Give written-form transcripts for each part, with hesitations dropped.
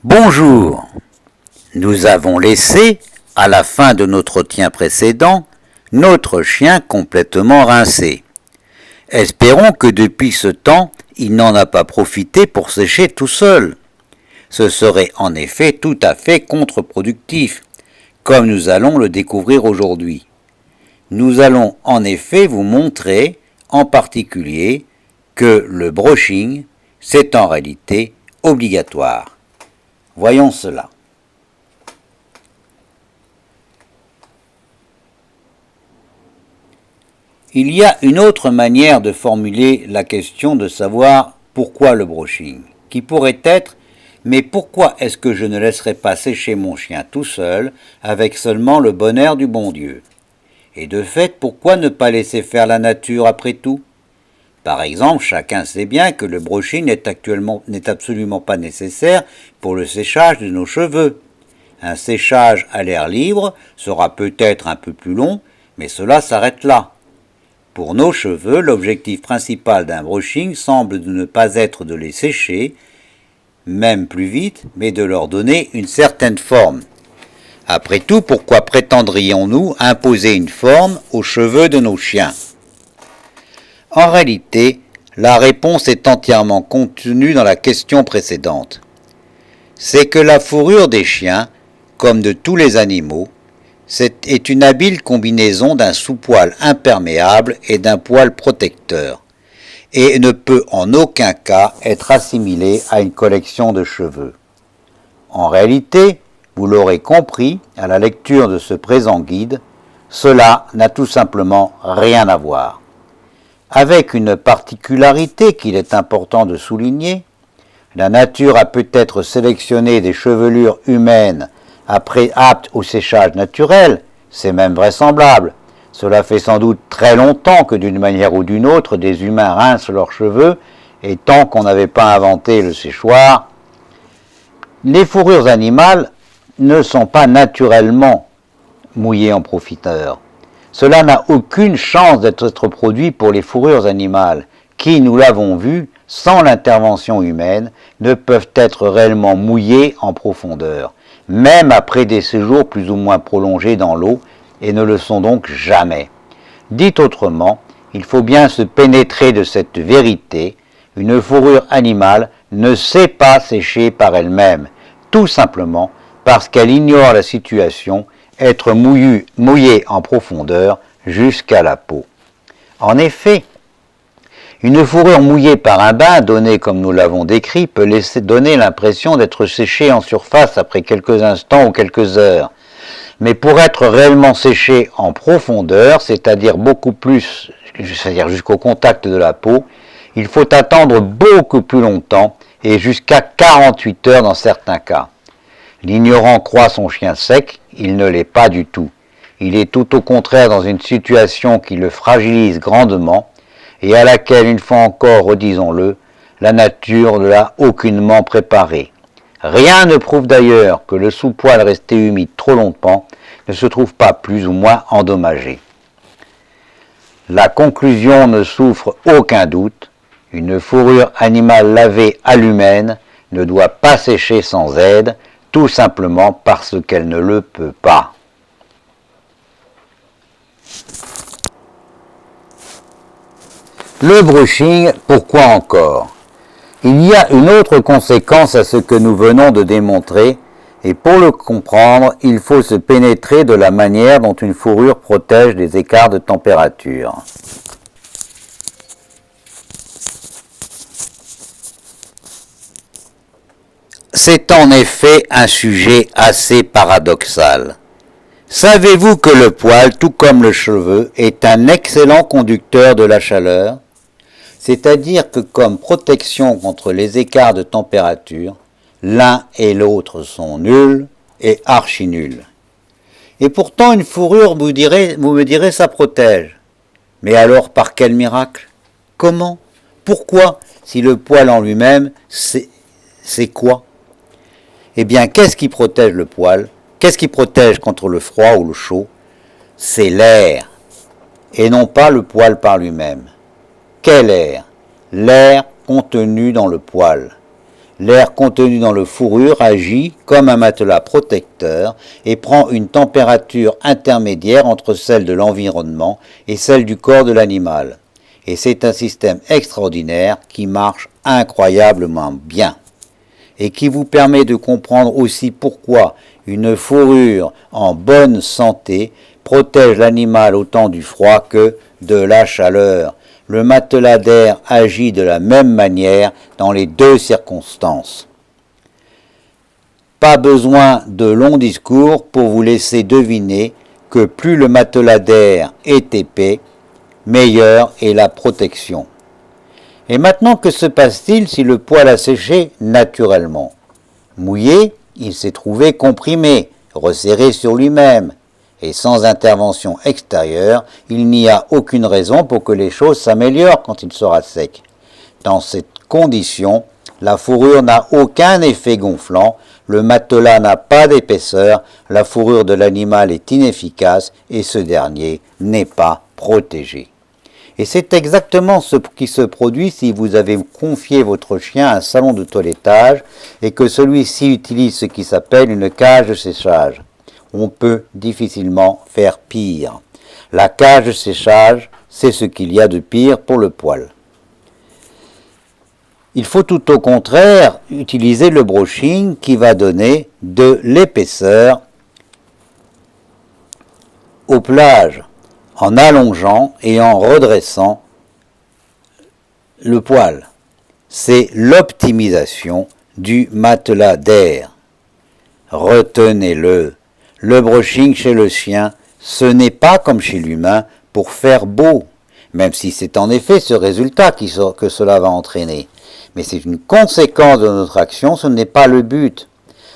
Bonjour. Nous avons laissé, à la fin de notre entretien précédent, notre chien complètement rincé. Espérons que depuis ce temps, il n'en a pas profité pour sécher tout seul. Ce serait en effet tout à fait contre-productif, comme nous allons le découvrir aujourd'hui. Nous allons en effet vous montrer, en particulier, que le brushing, c'est en réalité obligatoire. Voyons cela. Il y a une autre manière de formuler la question de savoir pourquoi le brushing, qui pourrait être « mais pourquoi est-ce que je ne laisserai pas sécher mon chien tout seul avec seulement le bon air du bon Dieu ?» Et de fait, pourquoi ne pas laisser faire la nature après tout ? Par exemple, chacun sait bien que le brushing n'est absolument pas nécessaire pour le séchage de nos cheveux. Un séchage à l'air libre sera peut-être un peu plus long, mais cela s'arrête là. Pour nos cheveux, l'objectif principal d'un brushing semble de ne pas être de les sécher, même plus vite, mais de leur donner une certaine forme. Après tout, pourquoi prétendrions-nous imposer une forme aux cheveux de nos chiens ? En réalité, la réponse est entièrement contenue dans la question précédente. C'est que la fourrure des chiens, comme de tous les animaux, est une habile combinaison d'un sous-poil imperméable et d'un poil protecteur, et ne peut en aucun cas être assimilée à une collection de cheveux. En réalité, vous l'aurez compris à la lecture de ce présent guide, cela n'a tout simplement rien à voir. Avec une particularité qu'il est important de souligner, la nature a peut-être sélectionné des chevelures humaines aptes au séchage naturel, c'est même vraisemblable. Cela fait sans doute très longtemps que d'une manière ou d'une autre, des humains rincent leurs cheveux, et tant qu'on n'avait pas inventé le séchoir, les fourrures animales ne sont pas naturellement mouillées en profondeur. Cela n'a aucune chance d'être produit pour les fourrures animales, qui, nous l'avons vu, sans l'intervention humaine, ne peuvent être réellement mouillées en profondeur, même après des séjours plus ou moins prolongés dans l'eau, et ne le sont donc jamais. Dit autrement, il faut bien se pénétrer de cette vérité, une fourrure animale ne sait pas sécher par elle-même, tout simplement parce qu'elle ignore la situation, être mouillée en profondeur jusqu'à la peau. En effet, une fourrure mouillée par un bain, donné comme nous l'avons décrit, peut donner l'impression d'être séchée en surface après quelques instants ou quelques heures. Mais pour être réellement séchée en profondeur, c'est-à-dire jusqu'au contact de la peau, il faut attendre beaucoup plus longtemps et jusqu'à 48 heures dans certains cas. L'ignorant croit son chien sec, il ne l'est pas du tout. Il est tout au contraire dans une situation qui le fragilise grandement et à laquelle, une fois encore, redisons-le, la nature ne l'a aucunement préparé. Rien ne prouve d'ailleurs que le sous-poil resté humide trop longtemps ne se trouve pas plus ou moins endommagé. La conclusion ne souffre aucun doute, une fourrure animale lavée à l'humaine ne doit pas sécher sans aide, tout simplement parce qu'elle ne le peut pas. Le brushing, pourquoi encore ? Il y a une autre conséquence à ce que nous venons de démontrer, et pour le comprendre, il faut se pénétrer de la manière dont une fourrure protège des écarts de température. C'est en effet un sujet assez paradoxal. Savez-vous que le poil, tout comme le cheveu, est un excellent conducteur de la chaleur ? C'est-à-dire que comme protection contre les écarts de température, l'un et l'autre sont nuls et archi-nuls. Et pourtant une fourrure, vous me direz, ça protège. Mais alors par quel miracle ? Comment ? Pourquoi ? Si le poil en lui-même, c'est quoi ? Eh bien, qu'est-ce qui protège le poil ? Qu'est-ce qui protège contre le froid ou le chaud ? C'est l'air, et non pas le poil par lui-même. Quel air ? L'air contenu dans le poil. L'air contenu dans le fourrure agit comme un matelas protecteur et prend une température intermédiaire entre celle de l'environnement et celle du corps de l'animal. Et c'est un système extraordinaire qui marche incroyablement bien et qui vous permet de comprendre aussi pourquoi une fourrure en bonne santé protège l'animal autant du froid que de la chaleur. Le matelas d'air agit de la même manière dans les deux circonstances. Pas besoin de longs discours pour vous laisser deviner que plus le matelas d'air est épais, meilleure est la protection. Et maintenant, que se passe-t-il si le poil a séché naturellement? Mouillé, il s'est trouvé comprimé, resserré sur lui-même, et sans intervention extérieure, il n'y a aucune raison pour que les choses s'améliorent quand il sera sec. Dans cette condition, la fourrure n'a aucun effet gonflant, le matelas n'a pas d'épaisseur, la fourrure de l'animal est inefficace et ce dernier n'est pas protégé. Et c'est exactement ce qui se produit si vous avez confié votre chien à un salon de toilettage et que celui-ci utilise ce qui s'appelle une cage de séchage. On peut difficilement faire pire. La cage de séchage, c'est ce qu'il y a de pire pour le poil. Il faut tout au contraire utiliser le brushing qui va donner de l'épaisseur aux plages en allongeant et en redressant le poil. C'est l'optimisation du matelas d'air. Retenez-le. Le brushing chez le chien, ce n'est pas comme chez l'humain pour faire beau, même si c'est en effet ce résultat que cela va entraîner. Mais c'est une conséquence de notre action, ce n'est pas le but.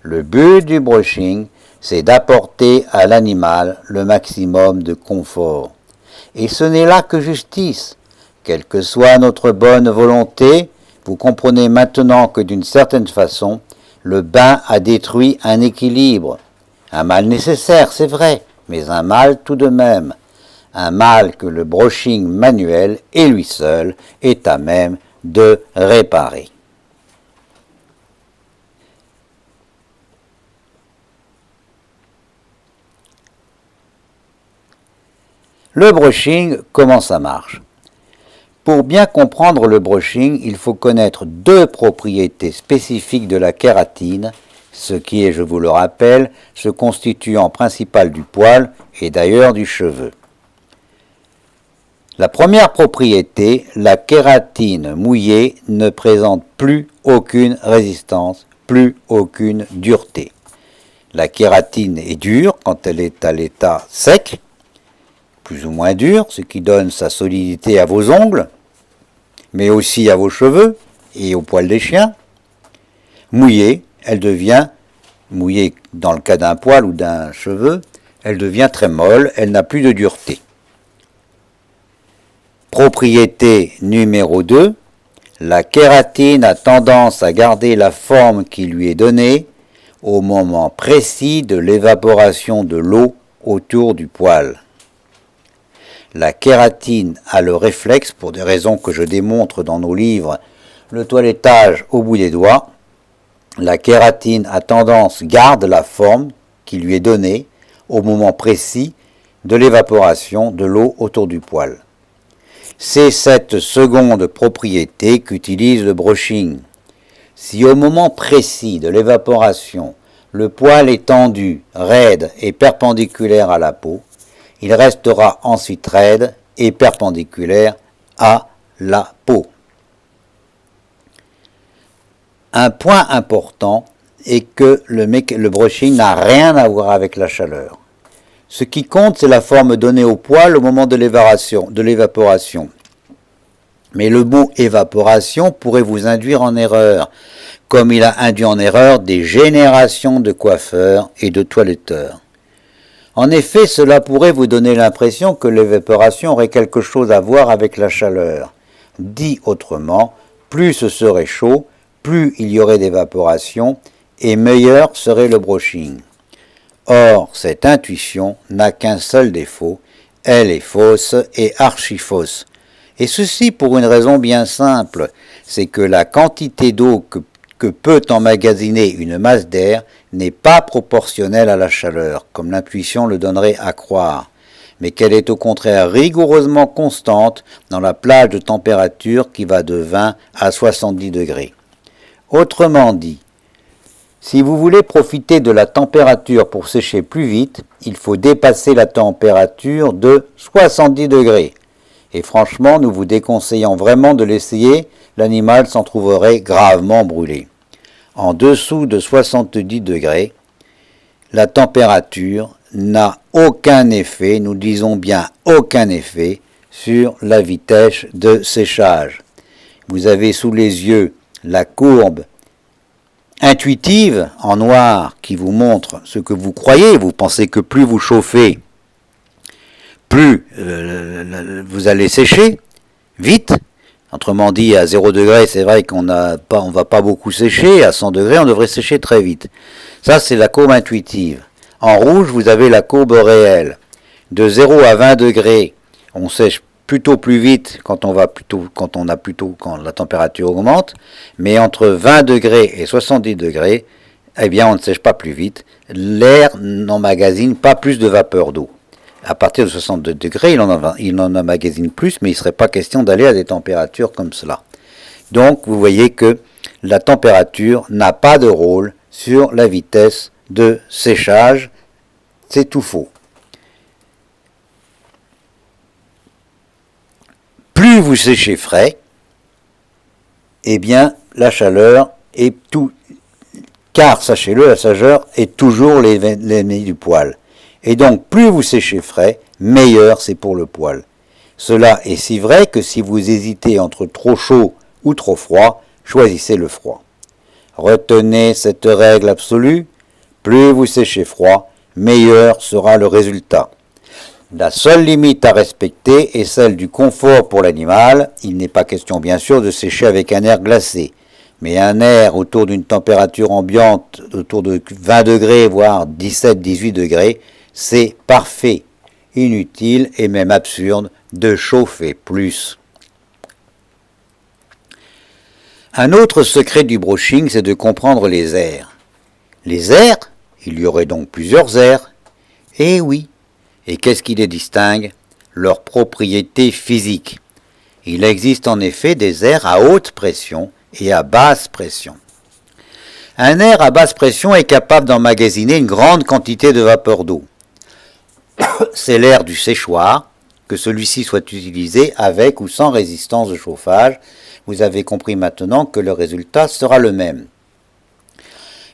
Le but du brushing, c'est d'apporter à l'animal le maximum de confort. Et ce n'est là que justice. Quelle que soit notre bonne volonté, vous comprenez maintenant que d'une certaine façon, le bain a détruit un équilibre. Un mal nécessaire, c'est vrai, mais un mal tout de même. Un mal que le brushing manuel, et lui seul, est à même de réparer. Le brushing, comment ça marche? Pour bien comprendre le brushing, il faut connaître deux propriétés spécifiques de la kératine, ce qui est, je vous le rappelle, ce constituant principal du poil et d'ailleurs du cheveu. La première propriété, la kératine mouillée ne présente plus aucune résistance, plus aucune dureté. La kératine est dure quand elle est à l'état sec, plus ou moins dure, ce qui donne sa solidité à vos ongles, mais aussi à vos cheveux et aux poils des chiens. Mouillée, elle devient, mouillée dans le cas d'un poil ou d'un cheveu, elle devient très molle, elle n'a plus de dureté. Propriété numéro 2, la kératine a tendance à garder la forme qui lui est donnée au moment précis de l'évaporation de l'eau autour du poil. La kératine a le réflexe, pour des raisons que je démontre dans nos livres, le toilettage au bout des doigts. La kératine a tendance, garde la forme qui lui est donnée au moment précis de l'évaporation de l'eau autour du poil. C'est cette seconde propriété qu'utilise le brushing. Si au moment précis de l'évaporation, le poil est tendu, raide et perpendiculaire à la peau, il restera ensuite raide et perpendiculaire à la peau. Un point important est que le brushing n'a rien à voir avec la chaleur. Ce qui compte, c'est la forme donnée au poil au moment de l'évaporation. Mais le mot évaporation pourrait vous induire en erreur, comme il a induit en erreur des générations de coiffeurs et de toiletteurs. En effet, cela pourrait vous donner l'impression que l'évaporation aurait quelque chose à voir avec la chaleur. Dit autrement, plus ce serait chaud, plus il y aurait d'évaporation, et meilleur serait le brushing. Or, cette intuition n'a qu'un seul défaut, elle est fausse et archi-fausse. Et ceci pour une raison bien simple, c'est que la quantité d'eau que peut emmagasiner une masse d'air n'est pas proportionnelle à la chaleur, comme l'intuition le donnerait à croire, mais qu'elle est au contraire rigoureusement constante dans la plage de température qui va de 20 à 70 degrés. Autrement dit, si vous voulez profiter de la température pour sécher plus vite, il faut dépasser la température de 70 degrés. Et franchement, nous vous déconseillons vraiment de l'essayer, l'animal s'en trouverait gravement brûlé. En dessous de 70 degrés, la température n'a aucun effet, nous disons bien aucun effet, sur la vitesse de séchage. Vous avez sous les yeux la courbe intuitive en noir qui vous montre ce que vous croyez. Vous pensez que plus vous chauffez, plus vous allez sécher vite. Autrement dit, à 0 degré, c'est vrai qu'on ne va pas beaucoup sécher. À 100 degrés, on devrait sécher très vite. Ça, c'est la courbe intuitive. En rouge, vous avez la courbe réelle. De 0 à 20 degrés, on sèche plutôt plus vite quand la température augmente, mais entre 20 degrés et 70 degrés, eh bien, on ne sèche pas plus vite. L'air n'emmagasine pas plus de vapeur d'eau. À partir de 62 degrés, il en emmagasine plus, mais il ne serait pas question d'aller à des températures comme cela. Donc, vous voyez que la température n'a pas de rôle sur la vitesse de séchage. C'est tout faux. Plus vous séchez frais, eh bien, la chaleur est tout... Car, sachez-le, la chaleur est toujours l'ennemi du poil. Et donc, plus vous séchez frais, meilleur c'est pour le poil. Cela est si vrai que si vous hésitez entre trop chaud ou trop froid, choisissez le froid. Retenez cette règle absolue, plus vous séchez froid, meilleur sera le résultat. La seule limite à respecter est celle du confort pour l'animal. Il n'est pas question bien sûr de sécher avec un air glacé, mais un air autour d'une température ambiante, autour de 20 degrés, voire 17-18 degrés, c'est parfait. Inutile et même absurde de chauffer plus. Un autre secret du brushing, c'est de comprendre les airs. Les airs, il y aurait donc plusieurs airs. Eh oui. Et qu'est-ce qui les distingue? Leurs propriétés physiques. Il existe en effet des airs à haute pression et à basse pression. Un air à basse pression est capable d'emmagasiner une grande quantité de vapeur d'eau. C'est l'air du séchoir, que celui-ci soit utilisé avec ou sans résistance de chauffage. Vous avez compris maintenant que le résultat sera le même.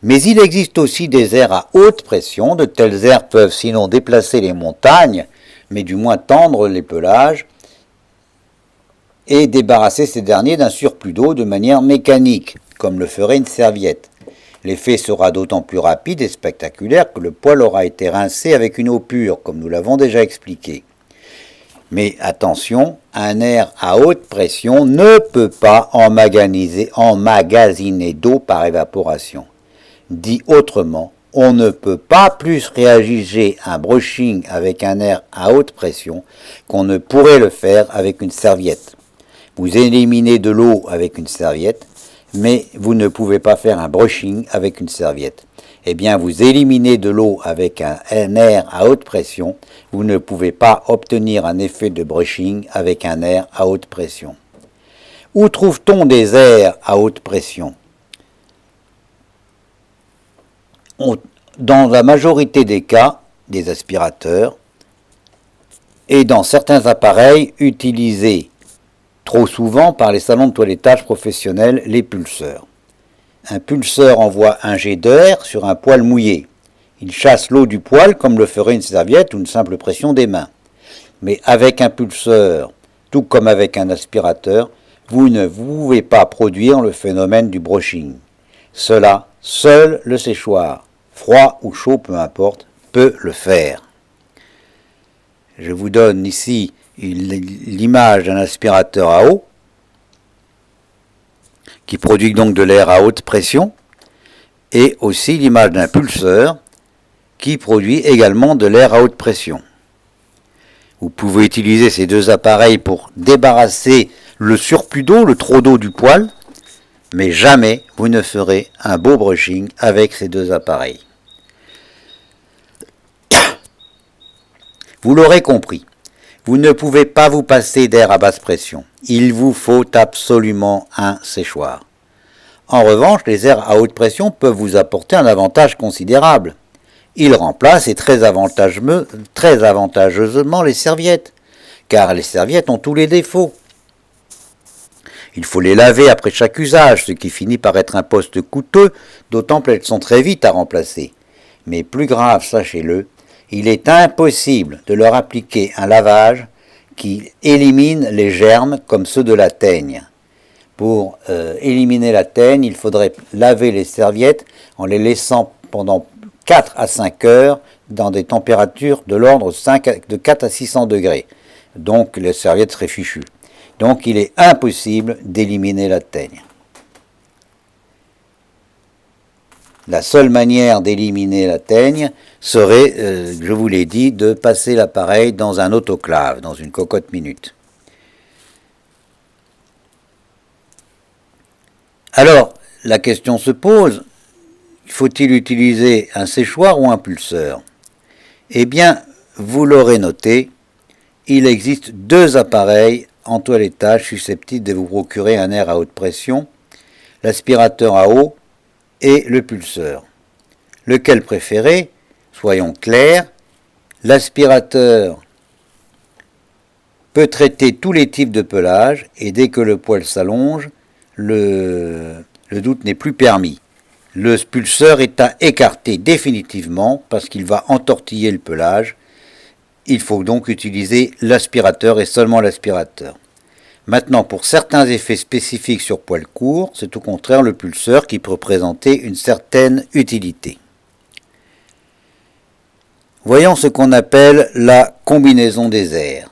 Mais il existe aussi des airs à haute pression. De tels airs peuvent sinon déplacer les montagnes, mais du moins tendre les pelages et débarrasser ces derniers d'un surplus d'eau de manière mécanique, comme le ferait une serviette. L'effet sera d'autant plus rapide et spectaculaire que le poil aura été rincé avec une eau pure, comme nous l'avons déjà expliqué. Mais attention, un air à haute pression ne peut pas emmagasiner d'eau par évaporation. Dit autrement, on ne peut pas plus réaliser un brushing avec un air à haute pression qu'on ne pourrait le faire avec une serviette. Vous éliminez de l'eau avec une serviette, mais vous ne pouvez pas faire un brushing avec une serviette. Eh bien, vous éliminez de l'eau avec un air à haute pression, vous ne pouvez pas obtenir un effet de brushing avec un air à haute pression. Où trouve-t-on des airs à haute pression? Dans la majorité des cas, des aspirateurs et dans certains appareils utilisés trop souvent par les salons de toilettage professionnels, les pulseurs. Un pulseur envoie un jet d'air sur un poil mouillé. Il chasse l'eau du poil comme le ferait une serviette ou une simple pression des mains. Mais avec un pulseur, tout comme avec un aspirateur, vous ne pouvez pas produire le phénomène du brushing. Cela, seul le séchoir, froid ou chaud, peu importe, peut le faire. Je vous donne ici l'image d'un aspirateur à eau qui produit donc de l'air à haute pression et aussi l'image d'un pulseur qui produit également de l'air à haute pression. Vous pouvez utiliser ces deux appareils pour débarrasser le surplus d'eau, le trop d'eau du poil. Mais jamais vous ne ferez un beau brushing avec ces deux appareils. Vous l'aurez compris, vous ne pouvez pas vous passer d'air à basse pression. Il vous faut absolument un séchoir. En revanche, les airs à haute pression peuvent vous apporter un avantage considérable. Ils remplacent et très avantageusement les serviettes, car les serviettes ont tous les défauts. Il faut les laver après chaque usage, ce qui finit par être un poste coûteux, d'autant qu'elles sont très vite à remplacer. Mais plus grave, sachez-le, il est impossible de leur appliquer un lavage qui élimine les germes comme ceux de la teigne. Pour éliminer la teigne, il faudrait laver les serviettes en les laissant pendant 4 à 5 heures dans des températures de l'ordre de 4 à 600 degrés. Donc les serviettes seraient fichues. Donc il est impossible d'éliminer la teigne. La seule manière d'éliminer la teigne serait, je vous l'ai dit, de passer l'appareil dans un autoclave, dans une cocotte minute. Alors, la question se pose, faut-il utiliser un séchoir ou un pulseur? Eh bien, vous l'aurez noté, il existe deux appareils en toilettage susceptibles de vous procurer un air à haute pression, l'aspirateur à eau et le pulseur. Lequel préférer? Soyons clairs, l'aspirateur peut traiter tous les types de pelage et dès que le poil s'allonge, le doute n'est plus permis. Le pulseur est à écarter définitivement parce qu'il va entortiller le pelage. Il faut donc utiliser l'aspirateur et seulement l'aspirateur. Maintenant, pour certains effets spécifiques sur poil court, c'est au contraire le pulseur qui peut présenter une certaine utilité. Voyons ce qu'on appelle la combinaison des airs.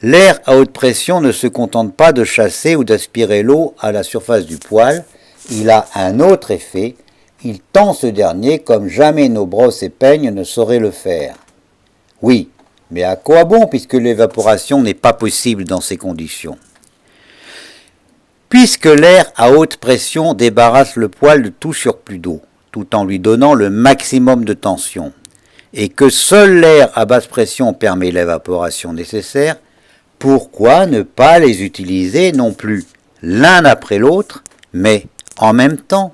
L'air à haute pression ne se contente pas de chasser ou d'aspirer l'eau à la surface du poil, il a un autre effet, il tend ce dernier comme jamais nos brosses et peignes ne sauraient le faire. Oui, mais à quoi bon puisque l'évaporation n'est pas possible dans ces conditions? Puisque l'air à haute pression débarrasse le poil de tout surplus d'eau, tout en lui donnant le maximum de tension, et que seul l'air à basse pression permet l'évaporation nécessaire, pourquoi ne pas les utiliser non plus l'un après l'autre, mais en même temps?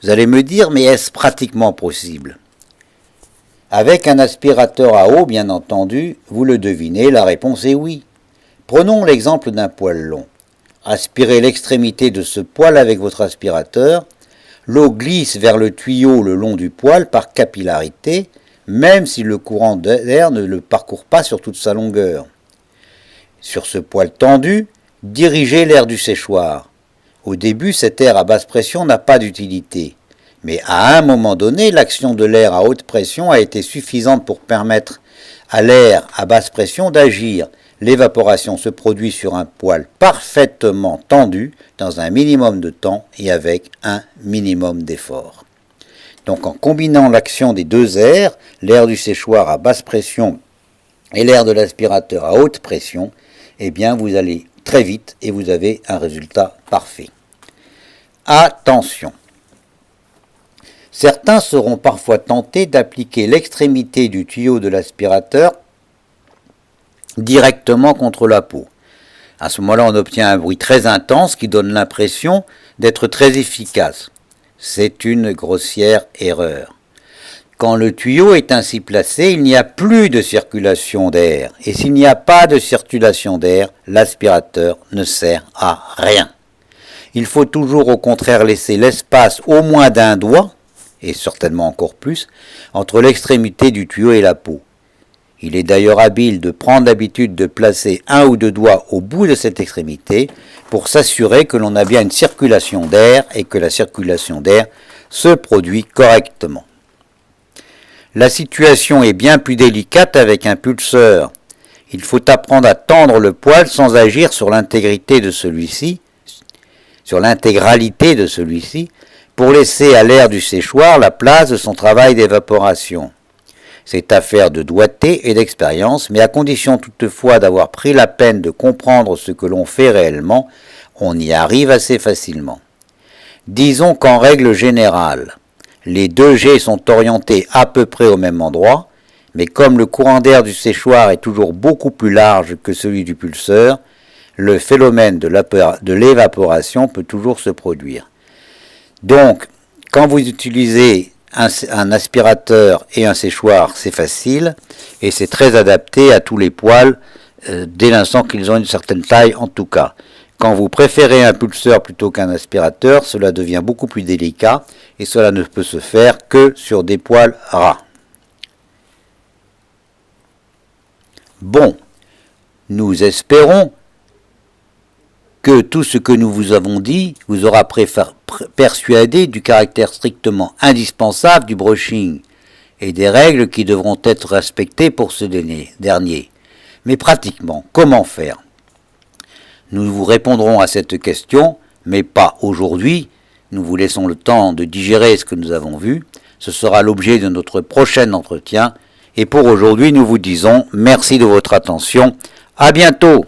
Vous allez me dire, mais est-ce pratiquement possible? Avec un aspirateur à eau, bien entendu, vous le devinez, la réponse est oui. Prenons l'exemple d'un poil long. Aspirez l'extrémité de ce poil avec votre aspirateur, l'eau glisse vers le tuyau le long du poil par capillarité, même si le courant d'air ne le parcourt pas sur toute sa longueur. Sur ce poil tendu, dirigez l'air du séchoir. Au début, cet air à basse pression n'a pas d'utilité. Mais à un moment donné, l'action de l'air à haute pression a été suffisante pour permettre à l'air à basse pression d'agir. L'évaporation se produit sur un poil parfaitement tendu dans un minimum de temps et avec un minimum d'effort. Donc en combinant l'action des deux airs, l'air du séchoir à basse pression et l'air de l'aspirateur à haute pression, eh bien vous allez très vite et vous avez un résultat parfait. Attention! Certains seront parfois tentés d'appliquer l'extrémité du tuyau de l'aspirateur directement contre la peau. À ce moment-là, on obtient un bruit très intense qui donne l'impression d'être très efficace. C'est une grossière erreur. Quand le tuyau est ainsi placé, il n'y a plus de circulation d'air. Et s'il n'y a pas de circulation d'air, l'aspirateur ne sert à rien. Il faut toujours au contraire laisser l'espace au moins d'un doigt, et certainement encore plus, entre l'extrémité du tuyau et la peau. Il est d'ailleurs habile de prendre l'habitude de placer un ou deux doigts au bout de cette extrémité pour s'assurer que l'on a bien une circulation d'air et que la circulation d'air se produit correctement. La situation est bien plus délicate avec un pulseur. Il faut apprendre à tendre le poil sans agir sur l'intégralité de celui-ci, pour laisser à l'air du séchoir la place de son travail d'évaporation. C'est affaire de doigté et d'expérience, mais à condition toutefois d'avoir pris la peine de comprendre ce que l'on fait réellement, on y arrive assez facilement. Disons qu'en règle générale, les deux jets sont orientés à peu près au même endroit, mais comme le courant d'air du séchoir est toujours beaucoup plus large que celui du pulseur, le phénomène de l'évaporation peut toujours se produire. Donc, quand vous utilisez un aspirateur et un séchoir, c'est facile, et c'est très adapté à tous les poêles, dès l'instant qu'ils ont une certaine taille en tout cas. Quand vous préférez un pulseur plutôt qu'un aspirateur, cela devient beaucoup plus délicat, et cela ne peut se faire que sur des poêles ras. Bon, nous espérons que tout ce que nous vous avons dit vous aura persuadé du caractère strictement indispensable du brushing et des règles qui devront être respectées pour ce dernier. Mais pratiquement, comment faire? Nous vous répondrons à cette question, mais pas aujourd'hui. Nous vous laissons le temps de digérer ce que nous avons vu. Ce sera l'objet de notre prochain entretien. Et pour aujourd'hui, nous vous disons merci de votre attention. À bientôt!